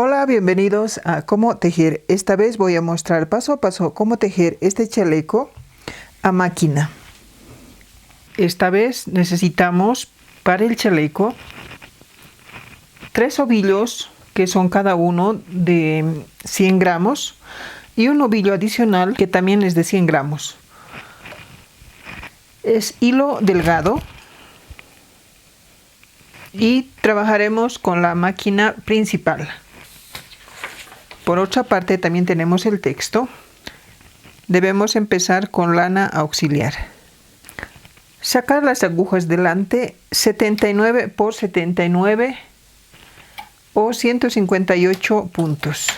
Hola, bienvenidos a Cómo Tejer. Esta vez voy a mostrar paso a paso cómo tejer este chaleco a máquina. Esta vez necesitamos para el chaleco 3 ovillos que son cada uno de 100 gramos y un ovillo adicional que también es de 100 gramos. Es hilo delgado y trabajaremos con la máquina principal. Por otra parte también tenemos el texto. Debemos empezar con lana auxiliar. Sacar las agujas delante 79 por 79 o 158 puntos.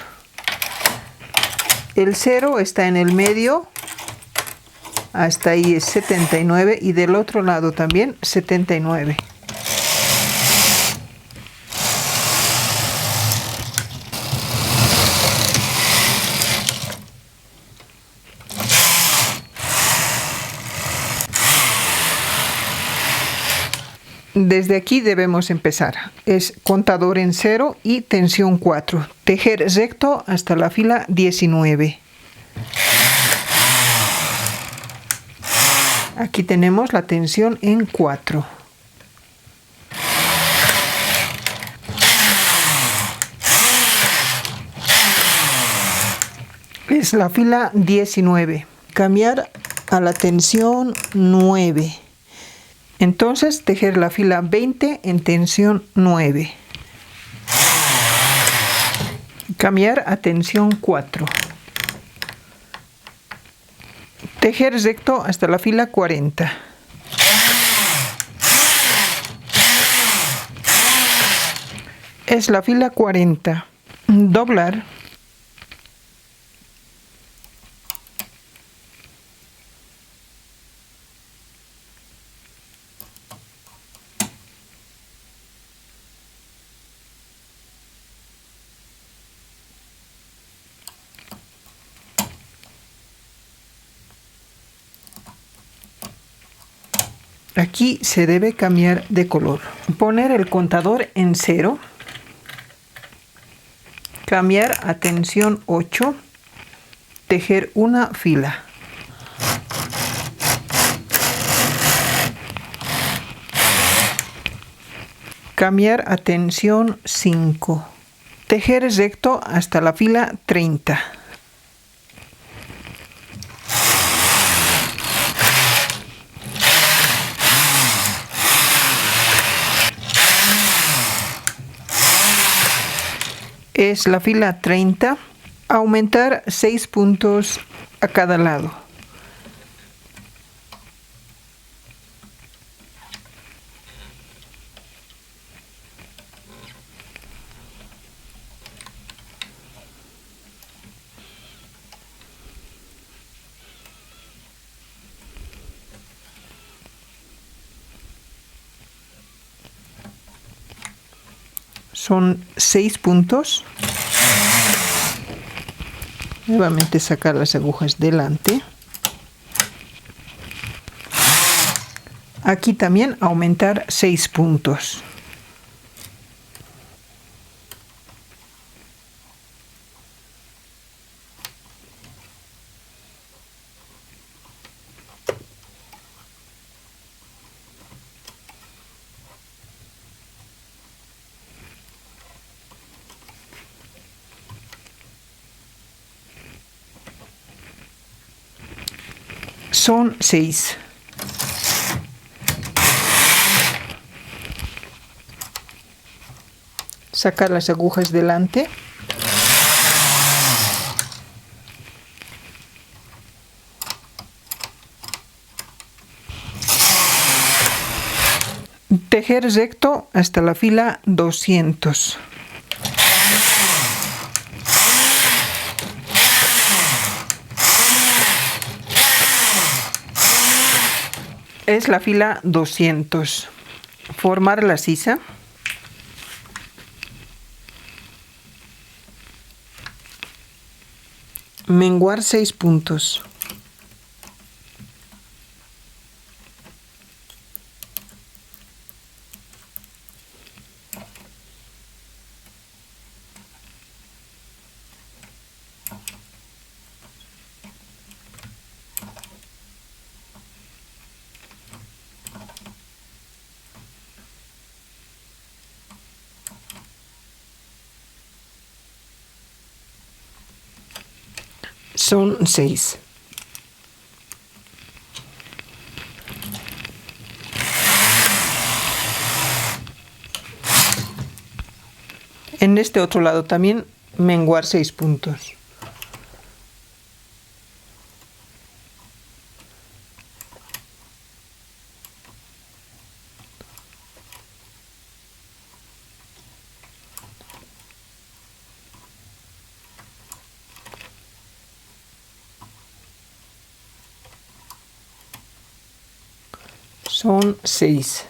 El 0 está en el medio, hasta ahí es 79 y del otro lado también 79. Desde aquí debemos empezar. Es contador en 0 y tensión 4. Tejer recto hasta la fila 19. Aquí tenemos la tensión en 4. Es la fila 19. Cambiar a la tensión 9. Entonces tejer la fila 20 en tensión 9. Cambiar a tensión 4. Tejer recto hasta la fila 40. Es la fila 40. Doblar. Aquí se debe cambiar de color. Poner el contador en 0. Cambiar a tensión 8. Tejer una fila. Cambiar a tensión 5. Tejer recto hasta la fila 30. Es la fila 30, aumentar 6 puntos a cada lado. Son 6 puntos. Nuevamente sacar las agujas delante. Aquí también aumentar 6 puntos. Son 6. Sacar las agujas delante. Tejer recto hasta la fila 200. Es la fila 200. Formar la sisa. Menguar 6 puntos. son 6. En este otro lado también menguar 6 puntos. Son 6.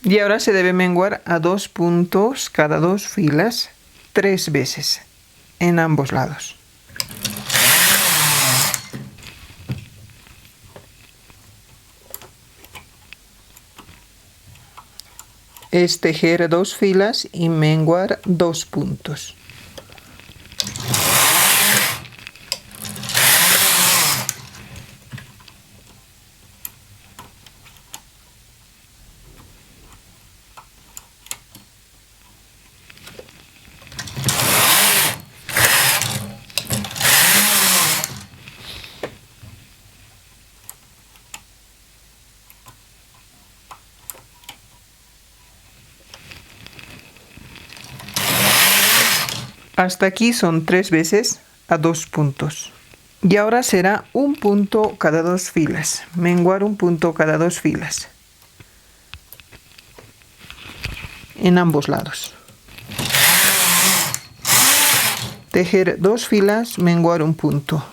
Y ahora se debe menguar a 2 puntos cada 2 filas 3 veces en ambos lados. Es tejer 2 filas y menguar 2 puntos. Hasta aquí son 3 veces a 2 puntos. Y ahora será 1 punto cada 2 filas. Menguar 1 punto cada 2 filas. En ambos lados. Tejer 2 filas, menguar 1 punto.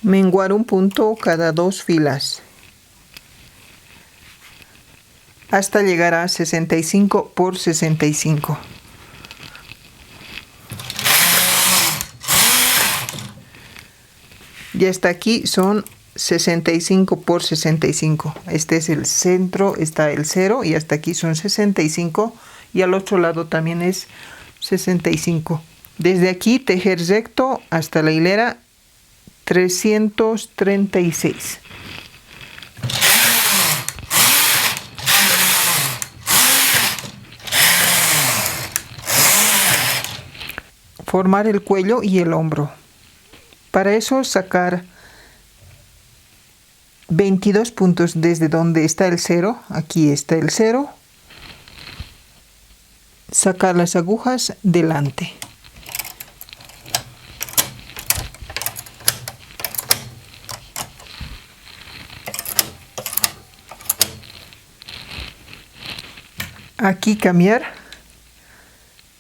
Menguar 1 punto cada 2 filas hasta llegar a 65 por 65. Y hasta aquí son 65 por 65. Este es el centro, está el 0 y hasta aquí son 65 y al otro lado también es 65. Desde aquí tejer recto hasta la hilera 336. Formar el cuello y el hombro. Para eso sacar 22 puntos desde donde está el 0. Aquí está el 0. Sacar las agujas delante. Aquí cambiar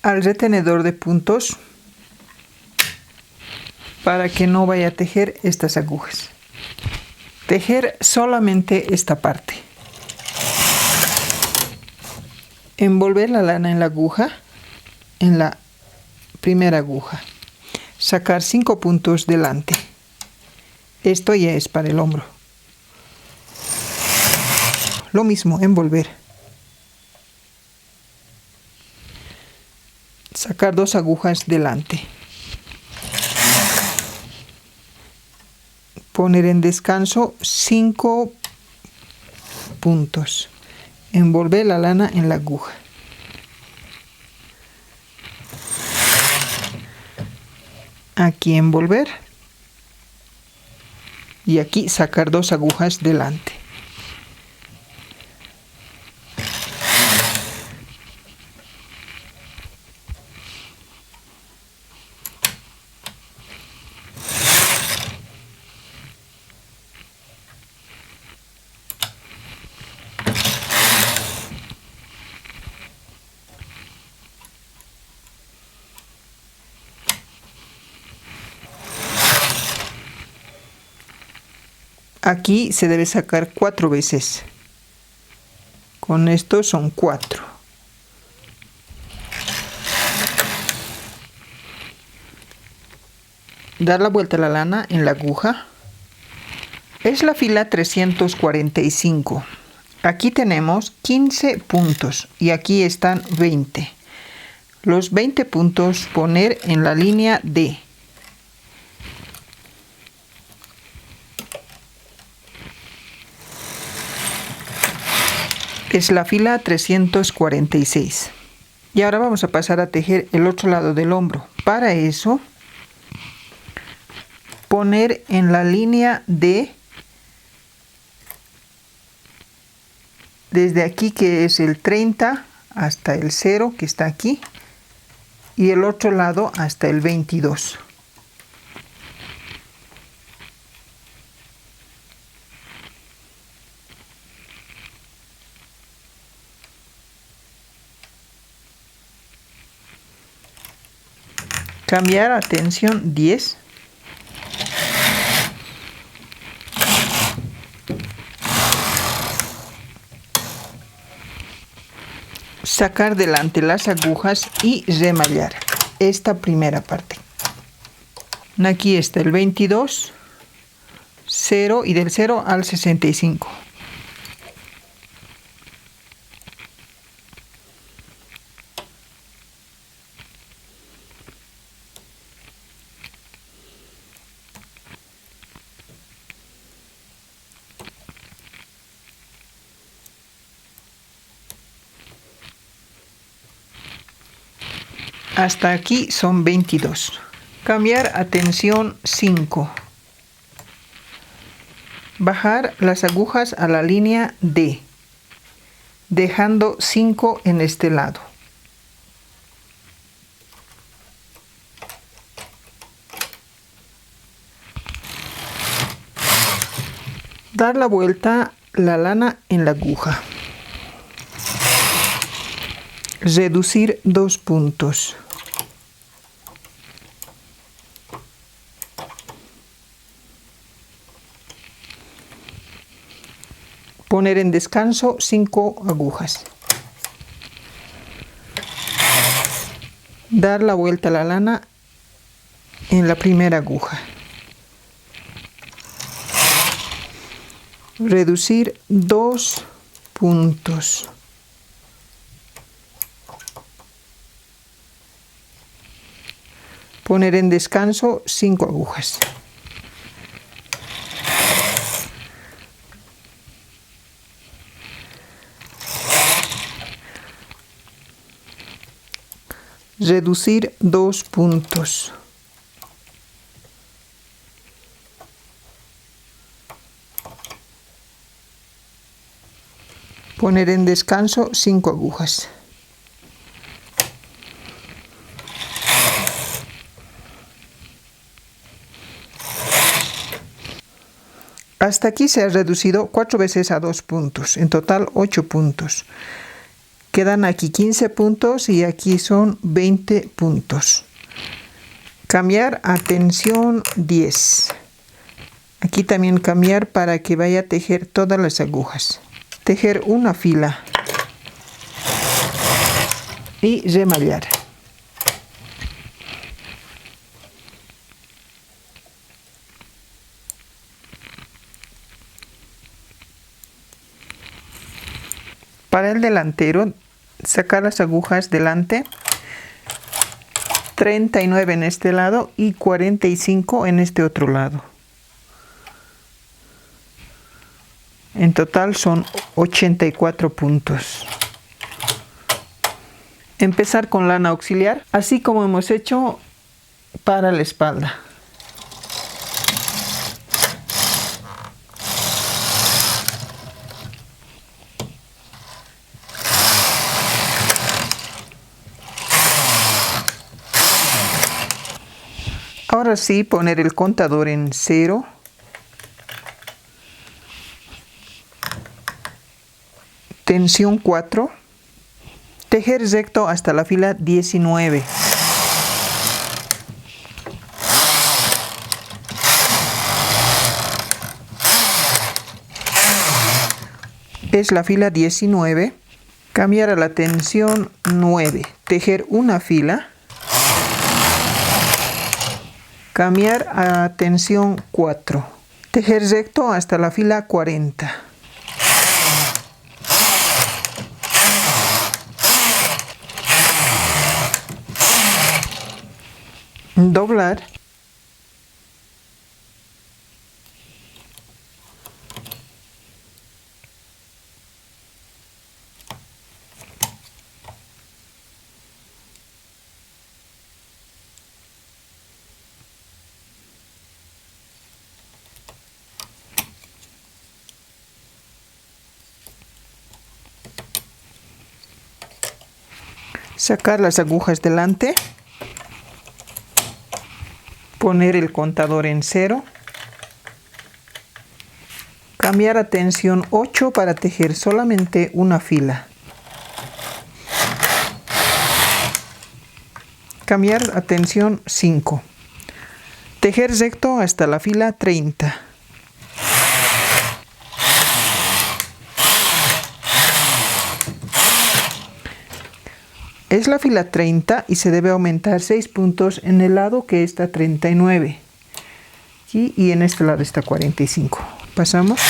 al retenedor de puntos para que no vaya a tejer estas agujas. Tejer solamente esta parte. Envolver la lana en la aguja, en la primera aguja. Sacar 5 puntos delante. Esto ya es para el hombro. Lo mismo, envolver. Sacar 2 agujas delante. Poner en descanso 5 puntos. Envolver la lana en la aguja. Aquí envolver. Y aquí sacar 2 agujas delante. Aquí se debe sacar 4 veces. Con esto son 4. Dar la vuelta a la lana en la aguja. Es la fila 345. Aquí tenemos 15 puntos y aquí están 20. Los 20 puntos poner en la línea D. Es la fila 346. Y ahora vamos a pasar a tejer el otro lado del hombro. Para eso, poner en la línea D, desde aquí que es el 30 hasta el 0 que está aquí, y el otro lado hasta el 22. Cambiar a tensión 10. Sacar delante las agujas y remallar esta primera parte. Aquí está el 22, 0 y del 0 al 65. Hasta aquí son 22. Cambiar a tensión 5. Bajar las agujas a la línea D, dejando 5 en este lado. Dar la vuelta la lana en la aguja. Reducir 2 puntos. Poner en descanso 5 agujas. Dar la vuelta a la lana en la primera aguja. Reducir 2 puntos. Poner en descanso 5 agujas. Reducir 2 puntos. Poner en descanso 5 agujas. Hasta aquí se ha reducido 4 veces a 2 puntos, en total 8 puntos. Quedan aquí 15 puntos y aquí son 20 puntos. Cambiar a tensión 10. Aquí también cambiar para que vaya a tejer todas las agujas. Tejer una fila y remallar. Para el delantero, sacar las agujas delante, 39 en este lado y 45 en este otro lado. En total son 84 puntos. Empezar con lana auxiliar, así como hemos hecho para la espalda. Ahora sí, poner el contador en 0. Tensión 4. Tejer recto hasta la fila 19. Es la fila 19. Cambiar a la tensión 9. Tejer una fila. Cambiar a tensión 4. Tejer recto hasta la fila 40. Doblar. Sacar las agujas delante. Poner el contador en 0. Cambiar a tensión 8 para tejer solamente una fila. Cambiar a tensión 5. Tejer recto hasta la fila 30. Es la fila 30 y se debe aumentar 6 puntos en el lado que está 39. Y en este lado está 45. Pasamos.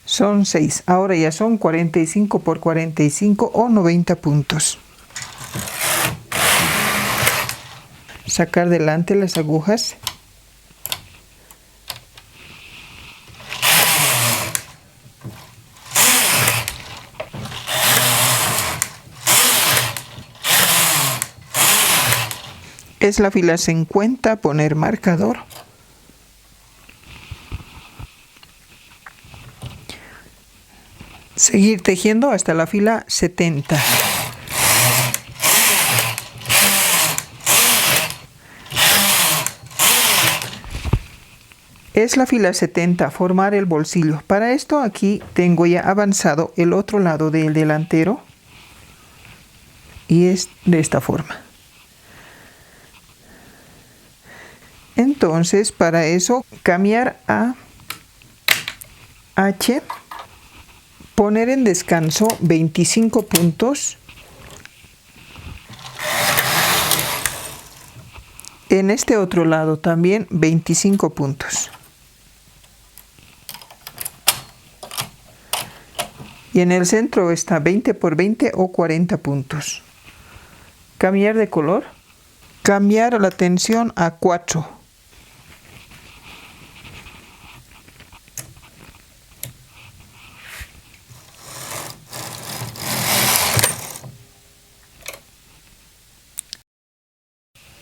Son 6. Ahora ya son 45 por 45 o 90 puntos. Sacar delante las agujas. Es la fila 50, poner marcador. Seguir tejiendo hasta la fila 70. Es la fila 70, formar el bolsillo. Para esto aquí tengo ya avanzado el otro lado del delantero y es de esta forma. Entonces, para eso, cambiar a H, poner en descanso 25 puntos. En este otro lado también 25 puntos. Y en el centro está 20 por 20 o 40 puntos. Cambiar de color. Cambiar la tensión a 4.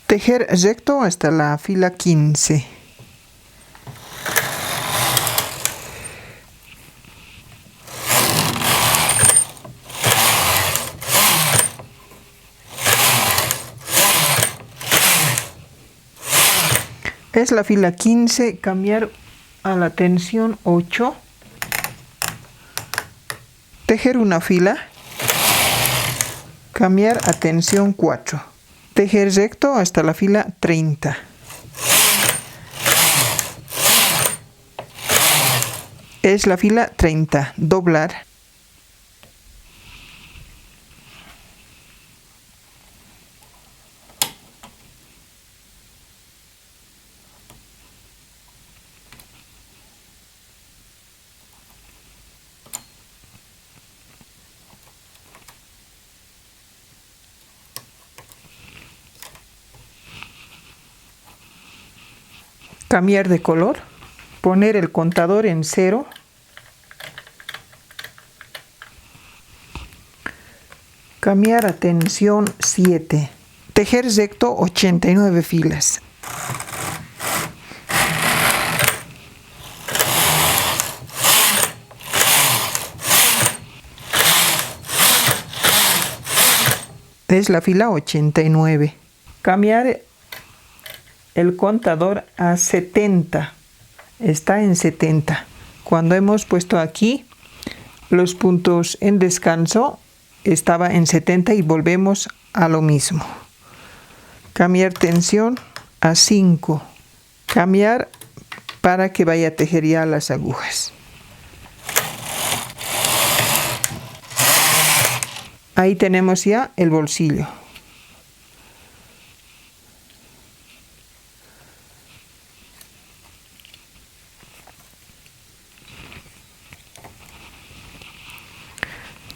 Tejer recto hasta la fila 15. Es la fila 15, cambiar a la tensión 8. Tejer una fila. Cambiar a tensión 4. Tejer recto hasta la fila 30. Es la fila 30. Doblar. Cambiar de color. Poner el contador en 0. Cambiar a tensión 7. Tejer recto 89 filas. Es la fila 89. Cambiar el contador a 70. Está en 70. Cuando hemos puesto aquí los puntos en descanso, estaba en 70 y volvemos a lo mismo. Cambiar tensión a 5. Cambiar para que vaya a tejer ya las agujas. Ahí tenemos ya el bolsillo.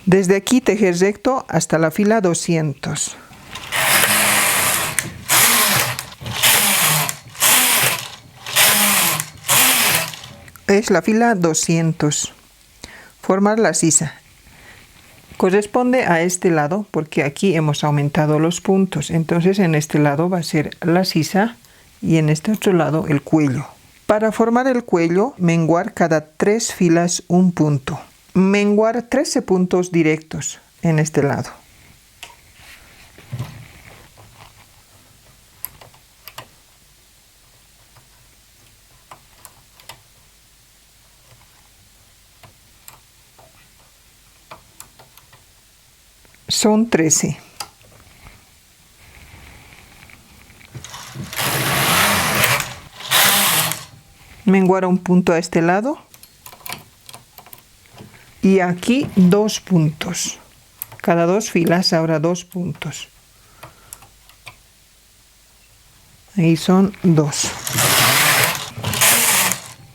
Desde aquí tejer recto hasta la fila 200. Es la fila 200. Formar la sisa. Corresponde a este lado porque aquí hemos aumentado los puntos. Entonces en este lado va a ser la sisa y en este otro lado el cuello. Para formar el cuello, menguar cada 3 filas un punto. Menguar 13 puntos directos en este lado. Son 13. Menguar un punto a este lado. Y aquí 2 puntos. Cada 2 filas habrá 2 puntos. Ahí son 2.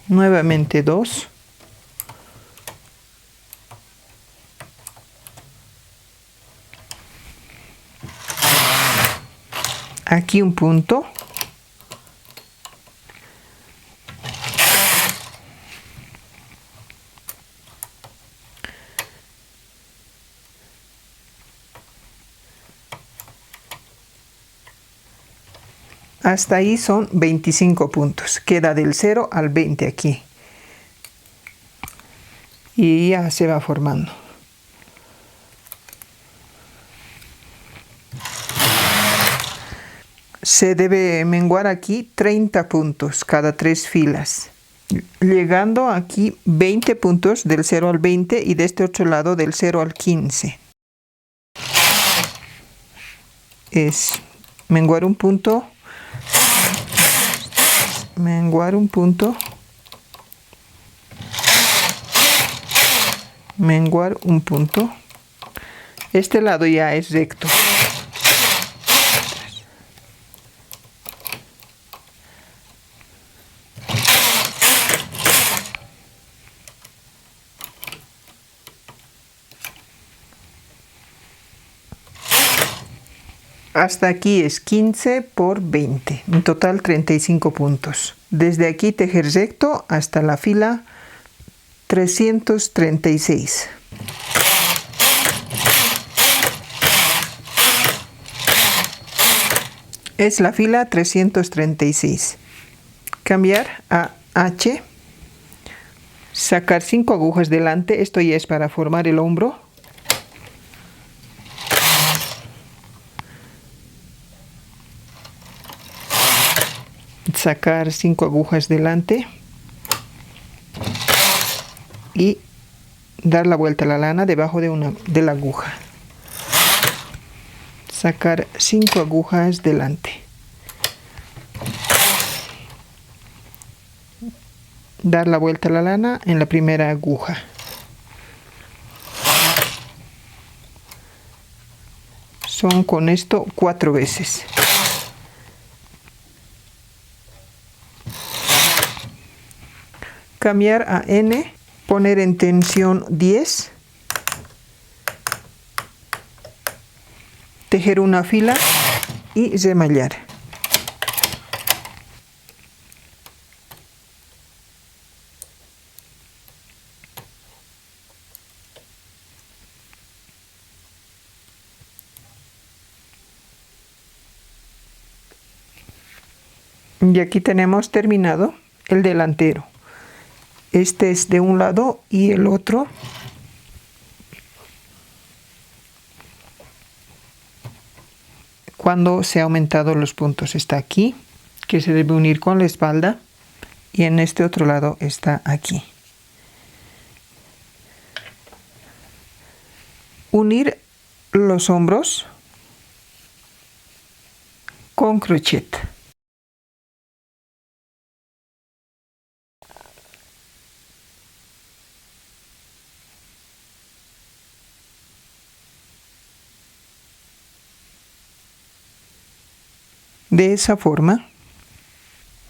Nuevamente 2. Aquí un punto. Hasta ahí son 25 puntos. Queda del 0 al 20 aquí. Y ya se va formando. Se debe menguar aquí 30 puntos cada 3 filas. Llegando aquí 20 puntos del 0 al 20 y de este otro lado del 0 al 15. Es menguar un punto. Menguar un punto. Menguar un punto. Este lado ya es recto. Hasta aquí es 15 por 20, en total 35 puntos. Desde aquí tejer recto hasta la fila 336. Es la fila 336. Cambiar a H. Sacar 5 agujas delante, esto ya es para formar el hombro. Sacar 5 agujas delante y dar la vuelta a la lana debajo de la aguja. Sacar 5 agujas delante. Dar la vuelta a la lana en la primera aguja. Son con esto 4 veces. Cambiar a N, poner en tensión 10, tejer una fila y remallar. Y aquí tenemos terminado el delantero. Este es de un lado y el otro. Cuando se ha aumentado los puntos está aquí, que se debe unir con la espalda, y en este otro lado está aquí. Unir los hombros con crochet. De esa forma,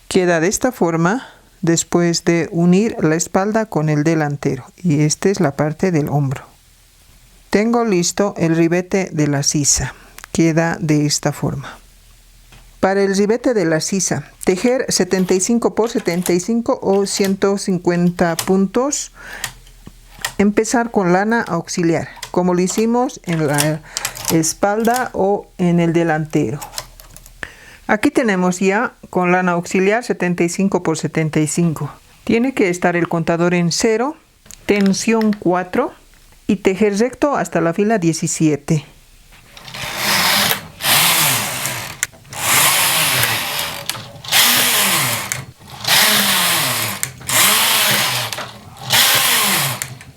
queda de esta forma después de unir la espalda con el delantero, y esta es la parte del hombro. Tengo listo el ribete de la sisa. Queda de esta forma. Para el ribete de la sisa, tejer 75 por 75 o 150 puntos. Empezar con lana auxiliar, como lo hicimos en la espalda o en el delantero. Aquí tenemos ya con lana auxiliar 75 por 75. Tiene que estar el contador en 0, tensión 4 y tejer recto hasta la fila 17.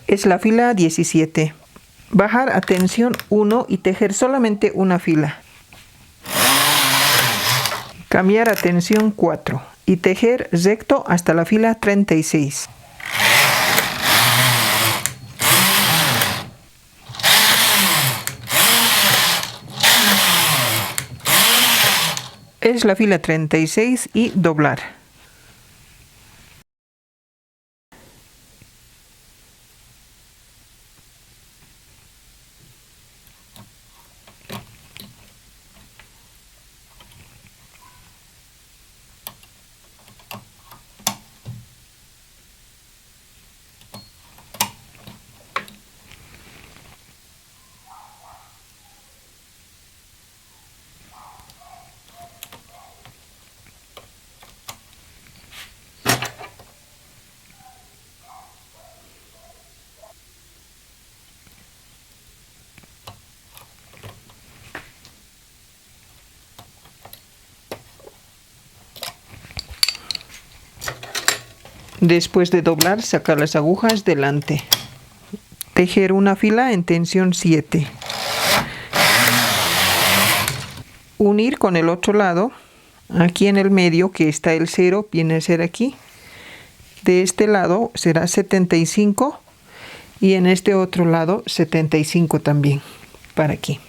Es la fila 17. Bajar a tensión 1 y tejer solamente una fila. Cambiar a tensión 4 y tejer recto hasta la fila 36. Es la fila 36 y doblar. Después de doblar, sacar las agujas delante. Tejer una fila en tensión 7. Unir con el otro lado. Aquí en el medio, que está el 0, viene a ser aquí. De este lado será 75 y en este otro lado 75 también, para aquí.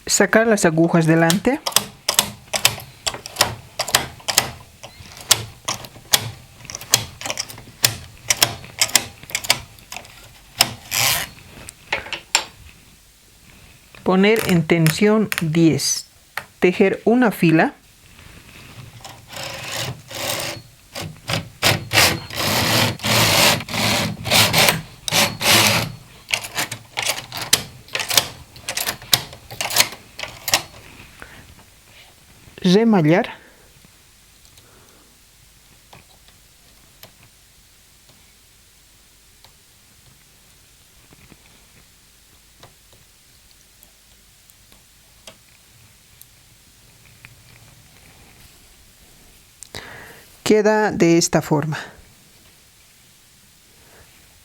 Sacar las agujas delante. Poner en tensión 10. Tejer una fila. Remallar. Queda de esta forma.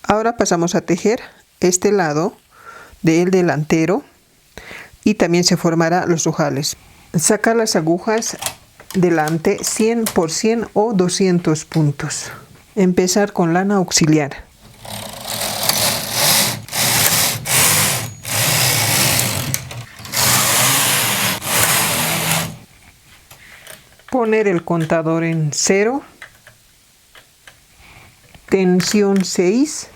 Ahora pasamos a tejer este lado del delantero y también se formará los ojales. Sacar las agujas delante 100 por 100 o 200 puntos. Empezar con lana auxiliar. Poner el contador en 0. Tensión 6.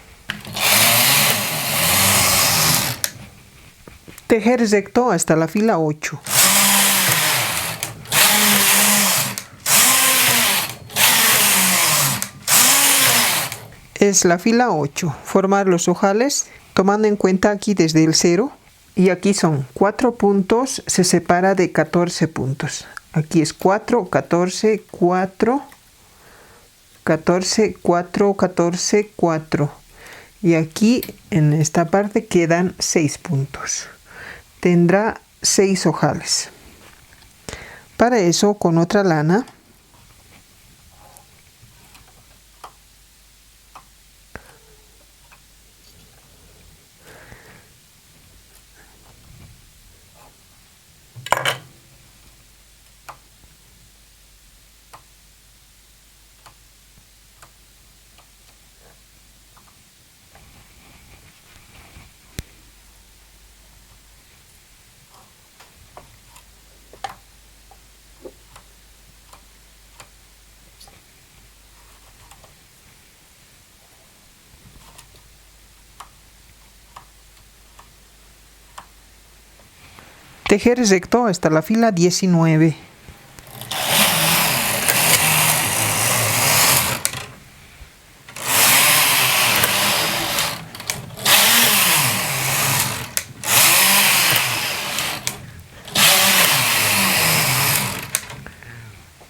Tejer recto hasta la fila 8. Es la fila 8. Formar los ojales tomando en cuenta aquí desde el 0. Y aquí son 4 puntos, se separa de 14 puntos. Aquí es 4, 14, 4, 14, 4, 14, 4. Y aquí en esta parte quedan 6 puntos. Tendrá 6 ojales. Para eso, con otra lana, tejer recto hasta la fila 19.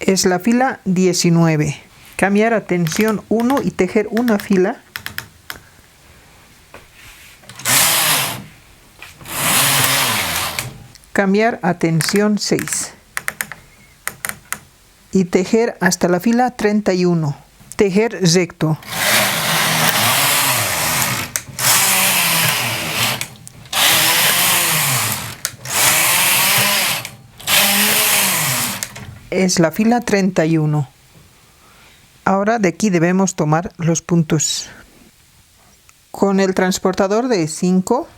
Es la fila 19. Cambiar a tensión 1 y tejer una fila. Cambiar a tensión 6 y tejer hasta la fila 31. Tejer recto. Es la fila 31. Ahora de aquí debemos tomar los puntos. Con el transportador de 5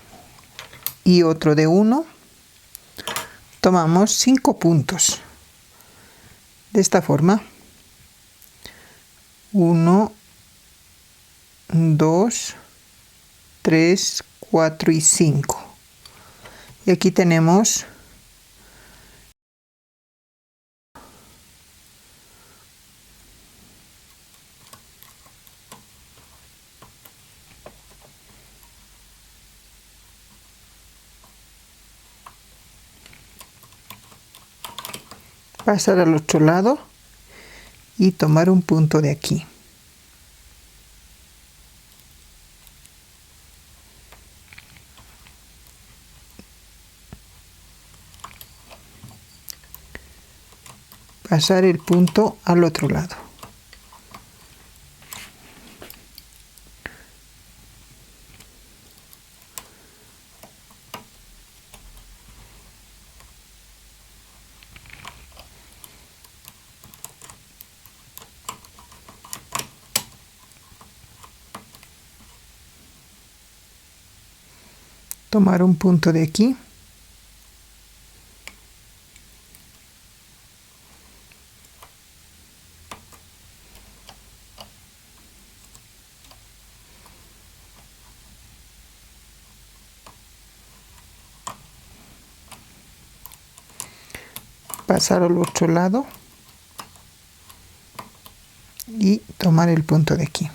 y otro de 1, tomamos 5 puntos. De esta forma. 1, 2, 3, 4 y 5. Y aquí tenemos pasar al otro lado y tomar un punto de aquí. Pasar el punto al otro lado. Tomar un punto de aquí. Pasar al otro lado y tomar el punto de aquí.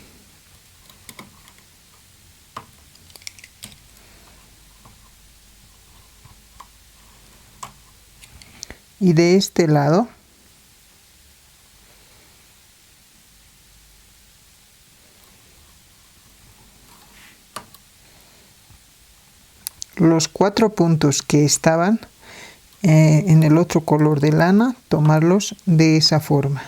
Y de este lado los 4 puntos que estaban en el otro color de lana, tomarlos de esa forma.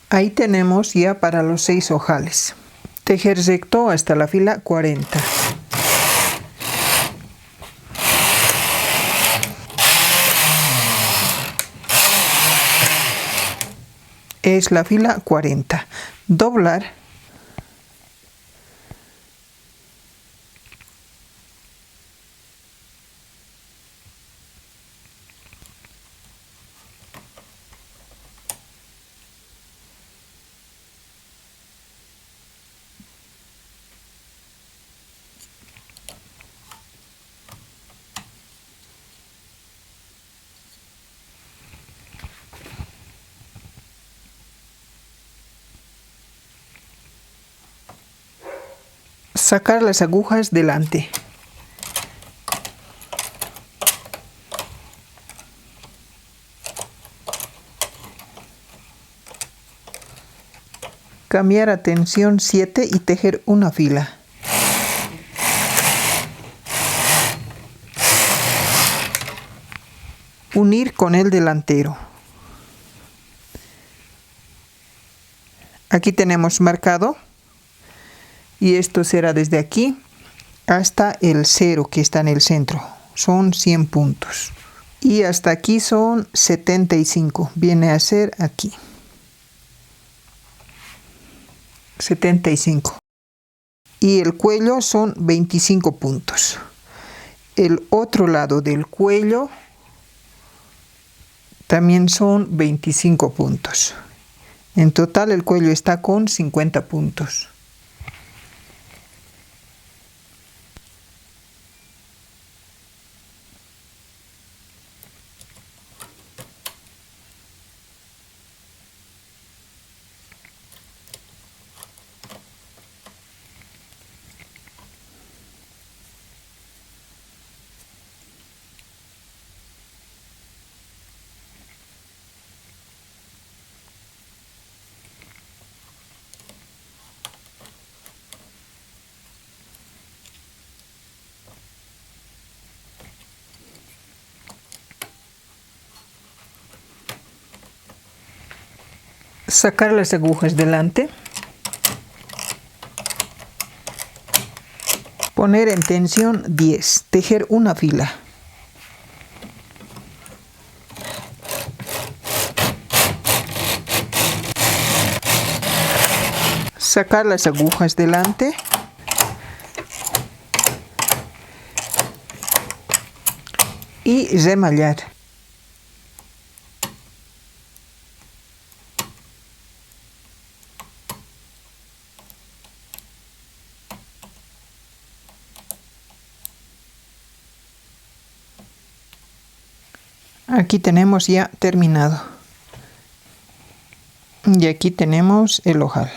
Ahí tenemos ya para los 6 ojales. Tejer recto hasta la fila 40. Es la fila 40. Doblar. Sacar las agujas delante. Cambiar a tensión 7 y tejer una fila. Unir con el delantero. Aquí tenemos marcado y esto será desde aquí hasta el 0 que está en el centro. Son 100 puntos. Y hasta aquí son 75. Viene a ser aquí. 75. Y el cuello son 25 puntos. El otro lado del cuello también son 25 puntos. En total el cuello está con 50 puntos. Sacar las agujas delante. Poner en tensión 10. Tejer una fila. Sacar las agujas delante. Y remallar. Aquí tenemos ya terminado. Y aquí tenemos el ojal.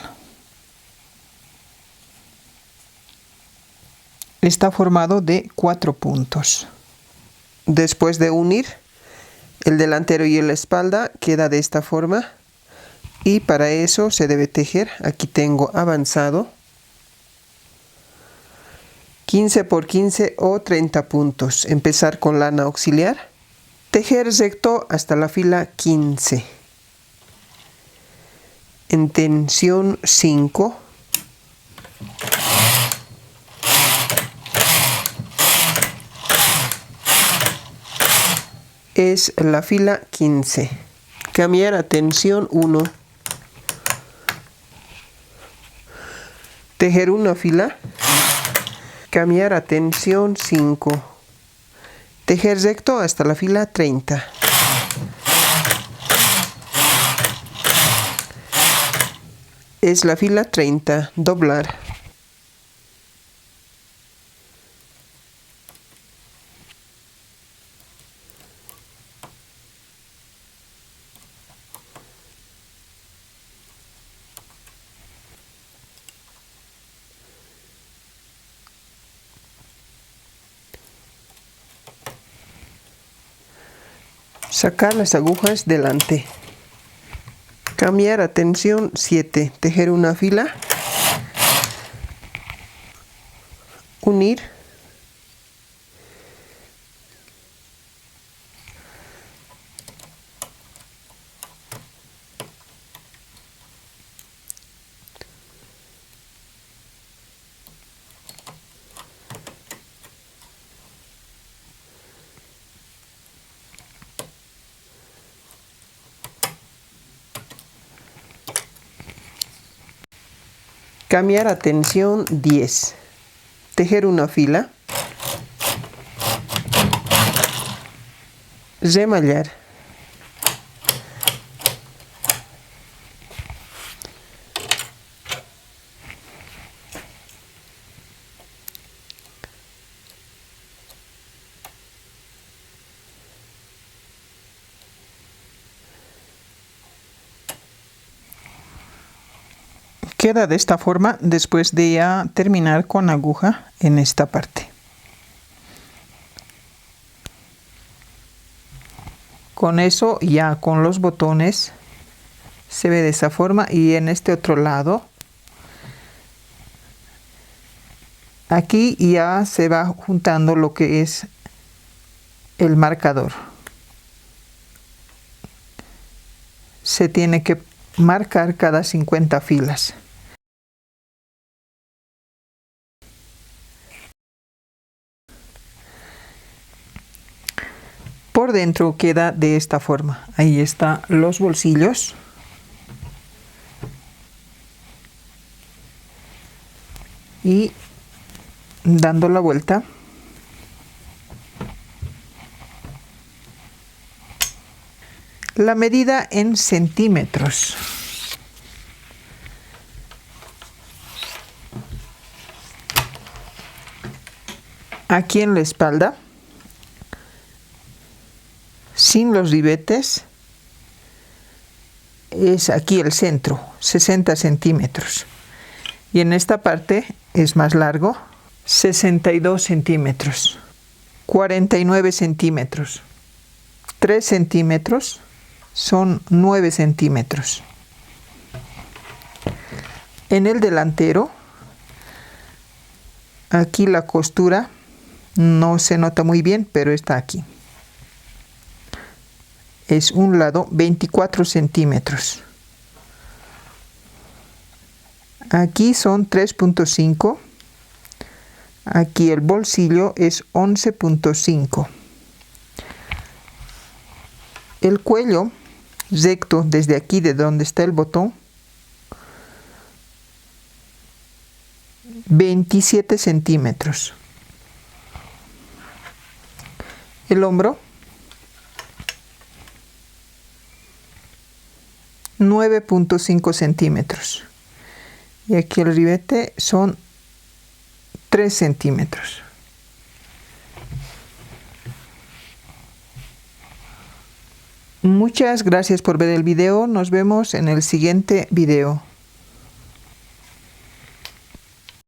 Está formado de 4 puntos. Después de unir el delantero y la espalda, queda de esta forma. Y para eso se debe tejer. Aquí tengo avanzado 15 por 15 o 30 puntos. Empezar con lana auxiliar. Tejer recto hasta la fila 15. En tensión 5. Es la fila 15. Cambiar a tensión 1. Tejer una fila. Cambiar a tensión 5. Tejer recto hasta la fila 30. Es la fila 30. Doblar. Sacar las agujas delante. Cambiar a tensión 7. Tejer una fila. Unir. Cambiar a tensión 10. Tejer una fila. Remallar. Queda de esta forma después de ya terminar con aguja en esta parte. Con eso ya con los botones Se ve de esa forma, y en este otro lado, aquí ya se va juntando lo que es el marcador. Se tiene que marcar cada 50 filas. Por dentro queda de esta forma. Ahí están los bolsillos. Y dando la vuelta, la medida en centímetros. Aquí en la espalda, sin los ribetes, es aquí el centro, 60 centímetros. Y en esta parte es más largo, 62 centímetros, 49 centímetros, 3 centímetros, son 9 centímetros. En el delantero, aquí la costura no se nota muy bien, pero está aquí. Es un lado 24 centímetros. Aquí son 3.5. Aquí el bolsillo es 11.5. El cuello recto desde aquí, de donde está el botón, 27 centímetros. El hombro, 9.5 centímetros. Y aquí el ribete son 3 centímetros. Muchas gracias por ver el video. Nos vemos en el siguiente video.